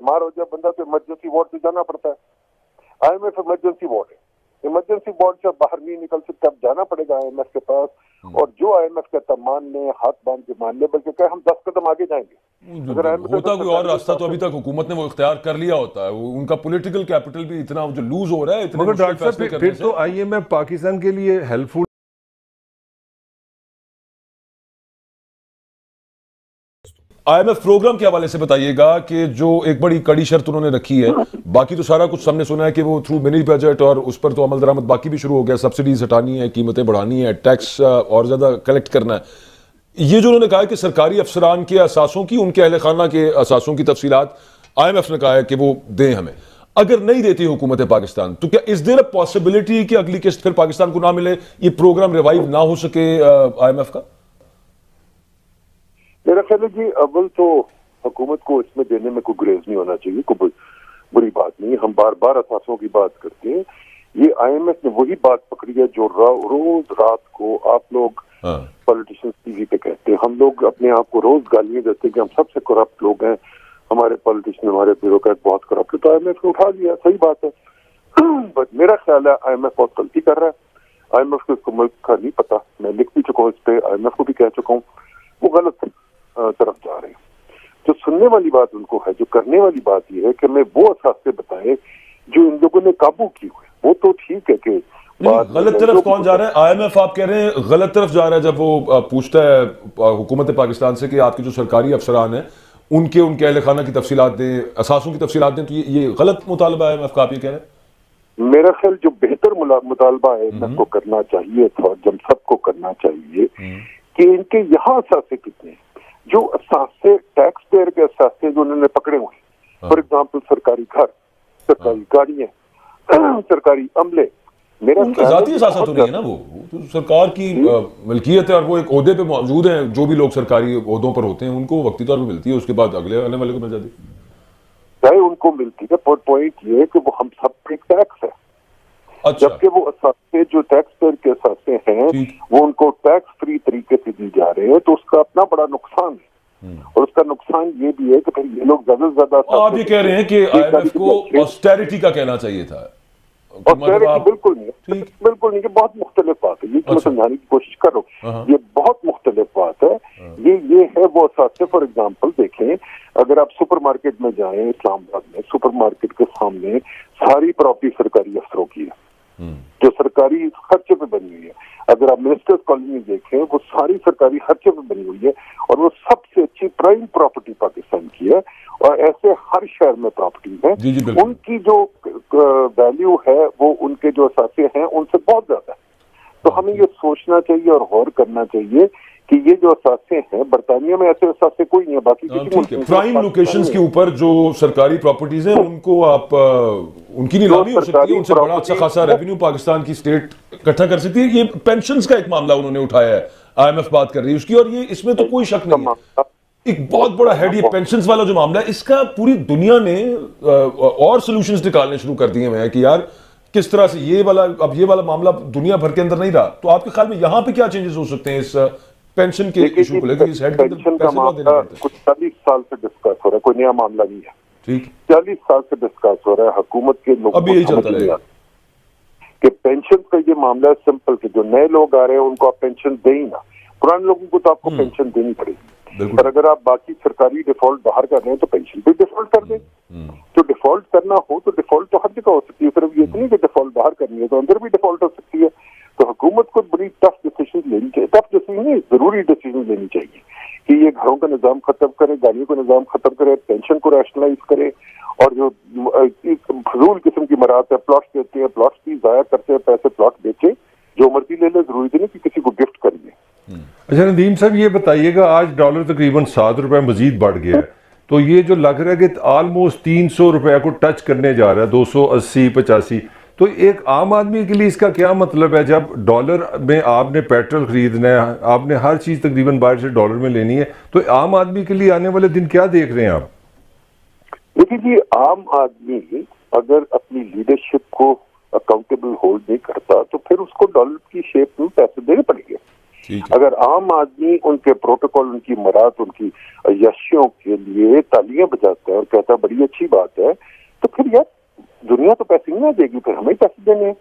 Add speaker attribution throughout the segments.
Speaker 1: बीमार हो जाए बंदा तो इमरजेंसी वार्ड से जाना पड़ता है। IMF इमरजेंसी वार्ड है, इमरजेंसी वार्ड से बाहर नहीं निकल सकते, अब जाना पड़ेगा IMF के पास, और जो IMF कहता मान ले, हाथ बांध के मान ले, बल्कि कहे हम 10 कदम आगे जाएंगे। अगर
Speaker 2: होता कोई और रास्ता तो अभी तक हुकूमत ने वो इख्तियार कर लिया होता है, उनका पॉलिटिकल कैपिटल भी इतना जो लूज हो रहा है, इतने
Speaker 3: मगर डॉक्टर साहब फिर तो IMF पाकिस्तान के लिए हेल्पफुल।
Speaker 2: IMF प्रोग्राम के हवाले से बताइएगा कि जो एक बड़ी कड़ी शर्त उन्होंने रखी है, बाकी तो सारा कुछ हमने सुना है कि वो थ्रू मिनी बजट और उस पर तो अमल दरामद बाकी भी शुरू हो गया, सब्सिडीज हटानी है, कीमतें बढ़ानी है, टैक्स और ज्यादा कलेक्ट करना है। ये जो उन्होंने कहा है कि सरकारी अफसरान के असासों की, उनके अहल खाना के असासों की तफसीलात IMF ने कहा है कि वो दें हमें, अगर नहीं देती हुकूमत पाकिस्तान तो क्या इज देयर अ पॉसिबिलिटी कि अगली किस्त फिर पाकिस्तान को ना मिले, ये प्रोग्राम रिवाइव ना हो सके IMF का?
Speaker 1: मेरा ख्याल है जी, अव्वल तो हुकूमत को इसमें देने में कोई गुरेज नहीं होना चाहिए, कोई बुरी बात नहीं। हम बार बार असासों की बात करते हैं, ये IMF ने वही बात पकड़ी है जो रोज रात को आप लोग पॉलिटिशियंस टीवी पे कहते हैं। हम लोग अपने आप को रोज गालियां देते हैं कि हम सबसे करप्ट लोग हैं, हमारे पॉलिटिशियन, हमारे ब्यूरोक्रेट बहुत करप्ट है, तो IMF ने उठा लिया, सही बात है। बट मेरा ख्याल है IMF बहुत गलती कर रहा है। IMF को इसको मुल्क का नहीं पता, मैं लिख भी चुका हूँ इस पे, IMF को भी कह चुका हूँ, वो गलत तरफ जा रहे हैं। जो सुनने वाली बात उनको है, जो करने वाली बात यह है कि मैं वो असासे बताए जो इन लोगों ने काबू की हुए। वो तो ठीक है कि
Speaker 2: गलत तरफ कौन जा रहा है? IMF आप कह रहे हैं गलत तरफ जा रहा है जब वो पूछता है हुकूमत पाकिस्तान से कि आपके जो सरकारी अफसरान हैं उनके अहल खाना की तफसीलात दें, असासों की तफसीलात दें, तो ये गलत मुतालबा है IMF का, आप ये कह रहे हैं?
Speaker 1: मेरा ख्याल जो बेहतर मुतालबा IMF को करना चाहिए था, जब सबको करना चाहिए कि इनके यहाँ असासे कितने हैं, जो असासे टैक्स पेयर के असासे जो उन्होंने पकड़े हुए, फॉर एग्जाम्पल सरकारी घर, सरकारी गाड़ियां, सरकारी अमले, मेरा
Speaker 2: जाती असासा तो नहीं है ना, वो तो सरकार की मिल्कियत है और वो एक ओहदे पे मौजूद है। जो भी लोग सरकारी ओहदों पर होते हैं उनको वक्ती तौर पर मिलती है, उसके बाद अगले आने वाले को मिल जाती है,
Speaker 1: चाहे उनको मिलती है। पॉइंट ये है कि वो हम सब पे टैक्स है।
Speaker 2: अच्छा।
Speaker 1: जबकि वो असासे जो टैक्स पेयर के असासे हैं वो उनको टैक्स फ्री तरीके से दी जा रहे हैं, तो उसका अपना बड़ा नुकसान है। और उसका नुकसान ये भी है कि फिर ये लोग ज्यादा से ज्यादा,
Speaker 2: आप ये कह रहे हैं कि IMF को ऑस्टेरिटी का कहना चाहिए था?
Speaker 1: ऑस्टेरिटी बिल्कुल नहीं, बिल्कुल नहीं, बहुत मुख्तलिफ बात है, ये मैं समझाने की कोशिश कर रहा हूँ। ये बहुत मुख्तलिफ बात है। ये है वो असासे। फॉर एग्जाम्पल देखें, अगर आप सुपर मार्केट में जाएं इस्लामाबाद में, सुपर मार्केट के सामने सारी प्रॉपर्टी सरकारी अफसरों की है, जो सरकारी खर्चे पे बनी हुई है। अगर आप मिनिस्टर्स कॉलोनी देखें, वो सारी सरकारी खर्चे पे बनी हुई है, और वो सबसे अच्छी प्राइम प्रॉपर्टी पाकिस्तान की है, और ऐसे हर शहर में प्रॉपर्टी है। उनकी जो वैल्यू है वो उनके जो असासे हैं उनसे बहुत ज्यादा है। तो हमें ये सोचना चाहिए और गौर करना चाहिए कि ये जो असासे हैं, बरतानिया में ऐसे असासे कोई नहीं है, बाकी किसी
Speaker 2: प्राइम लोकेशंस के ऊपर जो सरकारी प्रॉपर्टीज हैं उनको आप उनकी नीलामी हो सकती है, उनसे बड़ा अच्छा खासा रेवेन्यू पाकिस्तान की स्टेट इकट्ठा कर सकती है। ये पेंशन्स का एक मामला उन्होंने उठाया है, IMF बात कर रही है उसकी, और ये इसमें तो कोई शक नहीं है, एक बहुत बड़ा हेड ये पेंशन्स वाला जो मामला है, इसका पूरी दुनिया ने और सॉल्यूशंस निकालने शुरू कर दिए हैं कि यार किस तरह से ये वाला मामला दुनिया भर के अंदर नहीं रहा। तो आपके ख्याल में यहाँ पे क्या चेंजेस हो सकते हैं इस पेंशन के इशू को लेकर? इस हेड के
Speaker 1: पेंशन का मामला कुछ 40 साल से डिस्कस हो रहा है, कोई नया मामला नहीं है।
Speaker 2: ठीक,
Speaker 1: 40 साल से डिस्कस हो रहा है। हुकूमत के लोग
Speaker 2: अभी यही चलता रहेगा
Speaker 1: कि पेंशन का ये मामला है सिंपल, कि जो नए लोग आ रहे हैं उनको आप पेंशन दे ही ना, पुराने लोगों को तो आपको पेंशन देनी पड़ेगी। और अगर आप बाकी सरकारी डिफॉल्ट बाहर कर रहे हैं तो पेंशन भी डिफॉल्ट कर दें। तो डिफॉल्ट करना हो तो डिफॉल्ट तो हर जगह हो सकती है, सिर्फ ये नहीं कि डिफॉल्ट बाहर करनी है, तो अंदर भी डिफॉल्ट हो सकती है। तो हुकूमत को बड़ी टफ डिसीजन लेनी चाहिए, टफ डिसीजन नहीं, जरूरी डिसीजन लेनी चाहिए कि ये घरों का निजाम खत्म करे, गाड़ियों का निजाम खत्म करे, पेंशन को रैशनलाइज करे, और जो फजूल किस्म की मराहत है, प्लॉट्स देते हैं, प्लॉट्स भी जाया करते हैं पैसे, प्लॉट बेचे, जो मर्जी ले ले, जरूरी नहीं कि किसी को गिफ्ट करिए।
Speaker 3: अच्छा नदीम साहब, ये बताइएगा, आज डॉलर तकरीबन 7 रुपए मजीद बढ़ गया है, तो ये जो लग रहा है कि ऑलमोस्ट 300 रुपए को टच करने जा रहा है, 280-85, तो एक आम आदमी के लिए इसका क्या मतलब है? जब डॉलर में आपने पेट्रोल खरीदना है, आपने हर चीज़ तकरीबन बाहर से डॉलर में लेनी है, तो आम आदमी के लिए आने वाले दिन क्या देख रहे हैं आप?
Speaker 1: देखिए जी, आम आदमी अगर अपनी लीडरशिप को अकाउंटेबल होल्ड नहीं करता तो फिर उसको डॉलर की शेप में पैसे देने पड़ेंगे। अगर आम आदमी उनके प्रोटोकॉल, उनकी मरात, उनकी यशियों के लिए तालियां बजाता है और कहता है बड़ी अच्छी बात है, तो फिर यार दुनिया तो पैसे नहीं देगी, फिर हमें पैसे देने हैं।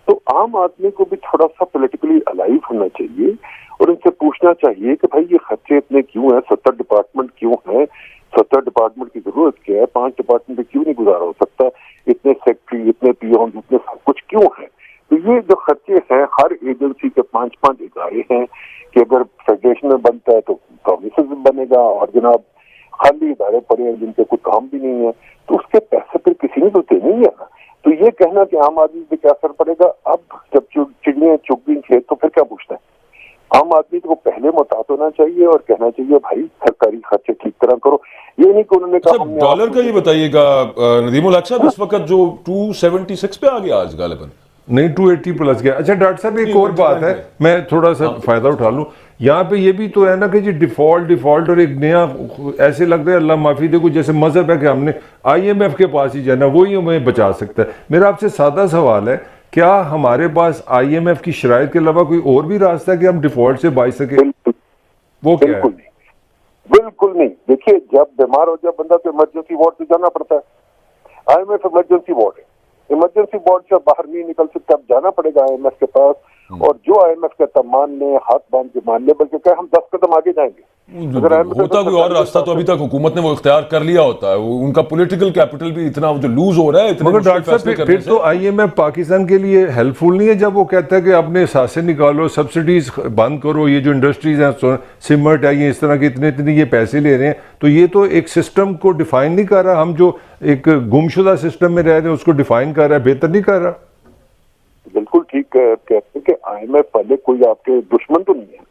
Speaker 1: तो आम आदमी को भी थोड़ा सा पॉलिटिकली अलाइव होना चाहिए और उनसे पूछना चाहिए कि भाई ये खर्चे इतने क्यों हैं, 70 डिपार्टमेंट क्यों हैं, 70 डिपार्टमेंट की जरूरत क्या है, 5 डिपार्टमेंट पे क्यों नहीं गुजारा हो सकता, इतने सेक्रेटरी, इतने पीओन, इतने सब कुछ क्यों है। तो ये जो खर्चे हैं, हर एजेंसी के 5-5 इदारे हैं कि अगर फेडरेशन में बनता है तो प्रोविंसेस में बनेगा, और जनाब खाली इदारे पड़े हैं जिनके कोई काम भी नहीं है, तो उसके पैसे फिर किसी ने तो देने ही है ना। तो ये कहना कि आम आदमी पे क्या असर पड़ेगा, अब जब चिड़ियां चुग गई खेत तो फिर क्या पूछता है। आम आदमी को पहले मुताबिक होना चाहिए और कहना चाहिए भाई सरकारी खर्चे ठीक तरह करो। ये नहीं कि उन्होंने कहा
Speaker 2: डॉलर का ये बताइएगा नदीमुल हक साहब, इस वक्त जो 276 पे आ गया आज गालिबन,
Speaker 3: नहीं 280 प्लस गया। अच्छा डॉक्टर साहब एक और बात है, मैं थोड़ा सा फायदा उठा लूं, यहाँ पे ये भी तो है ना कि जी डिफॉल्ट और एक नया ऐसे लग रहा है, अल्लाह माफी दे, जैसे मजहब है कि हमने IMF के पास ही जाना, वही हमें बचा सकता है। मेरा आपसे सादा सवाल है, क्या हमारे पास IMF की शराइत के अलावा कोई और भी रास्ता है कि हम डिफॉल्ट से बच सके? वो क्या है?
Speaker 1: बिल्कुल नहीं। देखिए जब बीमार हो जाए बंदा तो इमरजेंसी वार्ड से जाना पड़ता है। IMF इमरजेंसी वार्ड है, इमरजेंसी वार्ड से बाहर नहीं निकल सकते, अब जाना पड़ेगा IMF के पास, और जो IMF कहता मान ले, हाथ बांध के मान ले, बल्कि क्या हम 10 कदम आगे जाएंगे।
Speaker 2: अगर होता कोई और रास्ता तो अभी तक हुकूमत ने वो इख्तियार कर लिया होता है। उनका पॉलिटिकल कैपिटल भी इतना जो लूज हो रहा है,
Speaker 3: मगर डॉक्टर साहब फिर तो IMF पाकिस्तान के लिए हेल्पफुल नहीं है जब वो कहता है कि अपने सांसें निकालो, सब्सिडीज बंद करो, ये जो इंडस्ट्रीज हैं सीमेंट है, ये इस तरह के इतने ये पैसे ले रहे हैं, तो ये तो एक सिस्टम को डिफाइन नहीं कर रहा। हम जो एक गुमशुदा सिस्टम में रह रहे हैं उसको डिफाइन कर रहा है, बेहतर नहीं कर रहा।
Speaker 1: बिल्कुल ठीक कहते हैं कि IMF वाले कोई आपके दुश्मन तो नहीं है,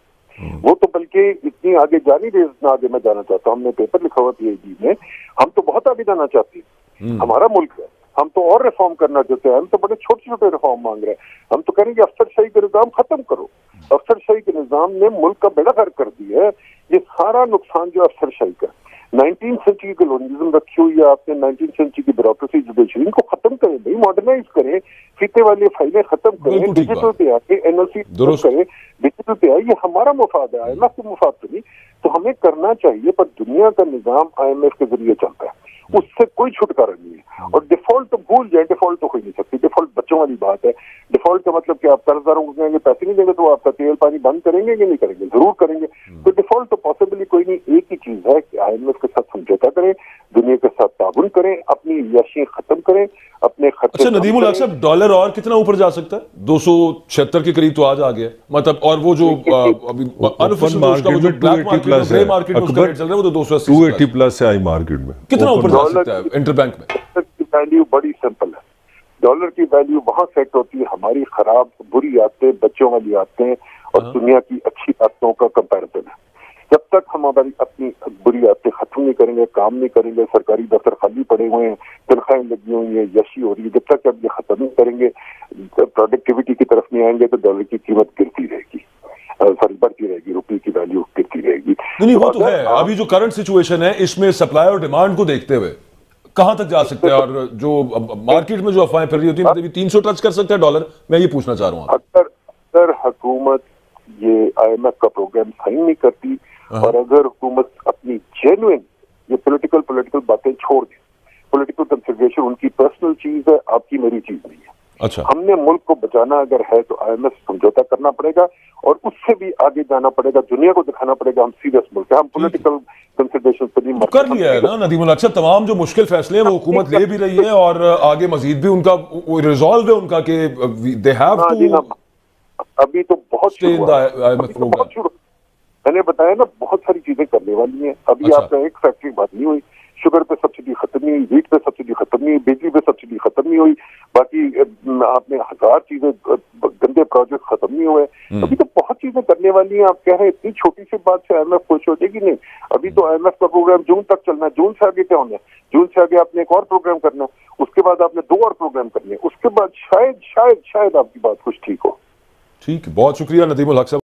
Speaker 1: वो तो बल्कि इतनी आगे जा नहीं रहे जितना आगे मैं जाना चाहता हूँ। हमने पेपर लिखा हुआ PhD में, हम तो बहुत आगे जाना चाहते हैं, हमारा मुल्क है, हम तो और रिफॉर्म करना चाहते हैं, हम तो बड़े छोटे छोटे रिफॉर्म मांग रहे हैं। हम तो करेंगे अफसरशाही का निज़ाम खत्म करो। अफसरशाही के निज़ाम ने मुल्क का बेड़ा गर्क कर दिया है। ये सारा नुकसान जो अफसरशाही का 19th सेंचुरी कॉलोनियलिज्म रखी हुई है आपने, 19th सेंचुरी की ब्यूरोक्रेसी, जुडिशरी, इनको खत्म करें भाई, मॉडर्नाइज करें, फीते वाली फाइलें खत्म करें, डिजिटल पे आके NLC करें, डिजिटल पे आए। ये हमारा मुफाद है, IMF का मुफाद तो नहीं। तो हमें करना चाहिए, पर दुनिया का निजाम IMF के जरिए चलता है, उससे कोई छुटकारा नहीं है। और डिफॉल्ट तो भूल जाए, डिफॉल्ट तो हो ही नहीं सकती। डिफॉल्ट बच्चों वाली बात है। डिफॉल्ट का मतलब कि आप कर्जदारों को कहेंगे पैसे नहीं देंगे तो आपका तेल पानी बंद करेंगे कि नहीं करेंगे? जरूर करेंगे। तो डिफॉल्ट तो पॉसिबली कोई नहीं। एक ही चीज है कि IMF के साथ समझौता करें, दुनिया के साथ ताउन करें, अपनी याशियां खत्म करें, अपने खर्चे।
Speaker 2: अच्छा नदीमुल हक साहब, डॉलर और कितना ऊपर जा सकता है? 276 के करीब तो आज आ गया, मतलब, और वो जो अभी अनऑफिशियल उसका वो जो ब्लैक मार्केट में, ग्रे मार्केट में उसका रेट चल रहा है, वो तो 280
Speaker 3: प्लस है। आई मार्केट में
Speaker 2: कितना ऊपर जा सकता है इंटरबैंक में?
Speaker 1: डॉलर की वैल्यू बड़ी सिंपल है। डॉलर की वैल्यू वहां सेट होती है हमारी खराब बुरी आदतें, बच्चों वाली आदतें और दुनिया की अच्छी आदतों का कंपैरिजन है। जब तक हम हमारी अपनी बुरी आदतें खत्म नहीं करेंगे, काम नहीं करेंगे, सरकारी दफ्तर खाली पड़े हुए हैं, तनख्वाहें लगी हुई है, यशी हो रही है, जब तक अब ये खत्म नहीं करेंगे, प्रोडक्टिविटी की तरफ नहीं आएंगे, तो डॉलर की कीमत गिरती रहेगी, सॉरी बढ़ती रहेगी, रुपये की वैल्यू गिरती रहेगी।
Speaker 2: नहीं वो तो है। अभी जो करंट सिचुएशन है इसमें सप्लाई और डिमांड को देखते हुए कहां तक जा सकते हैं, और जो मार्केट में जो अफवाहें फिर रही होती है 300 टच कर सकता है डॉलर, मैं ये पूछना चाह रहा हूँ।
Speaker 1: अगर हुकूमत ये IMF का प्रोग्राम साइन नहीं करती और अगर हुकूमत अपनी जेन्युइन ये पॉलिटिकल बातें छोड़ दे, पॉलिटिकल कंसिडरेशन उनकी पर्सनल चीज है, आपकी मेरी चीज नहीं है।
Speaker 2: अच्छा,
Speaker 1: हमने मुल्क को बचाना अगर है तो IMF समझौता करना पड़ेगा और उससे भी आगे जाना पड़ेगा, दुनिया को दिखाना पड़ेगा हम सीरियस मुल्क है, हम पॉलिटिकल कंसिडरेशन पर नहीं मर
Speaker 2: कर लिया है ना नदीमुल हक साहब। तमाम जो मुश्किल फैसले हैं वो हुकूमत ले भी रही है और आगे मजीद भी उनका रिजॉल्व है उनका कि दे हैव टू।
Speaker 1: अभी तो बहुत शुरू मैंने बताया ना, बहुत सारी चीजें करने वाली हैं। अभी आपका एक फैक्ट्री बंद नहीं हुई, शुगर पे सब्सिडी खत्म नहीं हुई, व्हीट पे सब्सिडी खत्म नहीं हुई, बिजली पे सब्सिडी खत्म नहीं हुई, बाकी आपने 1000 चीजें गंदे प्रोजेक्ट खत्म नहीं हुए। अभी तो बहुत चीजें करने वाली हैं। आप कह रहे हैं इतनी छोटी सी बात से IMF खुश हो जाएगी? नहीं, अभी तो IMF का प्रोग्राम जून तक चलना है। जून से आगे क्या होना है? जून से आगे आपने एक और प्रोग्राम करना है, उसके बाद आपने 2 और प्रोग्राम करने हैं, उसके बाद शायद आपकी बात कुछ ठीक हो।
Speaker 2: ठीक, बहुत शुक्रिया नदीमुल हक साहब।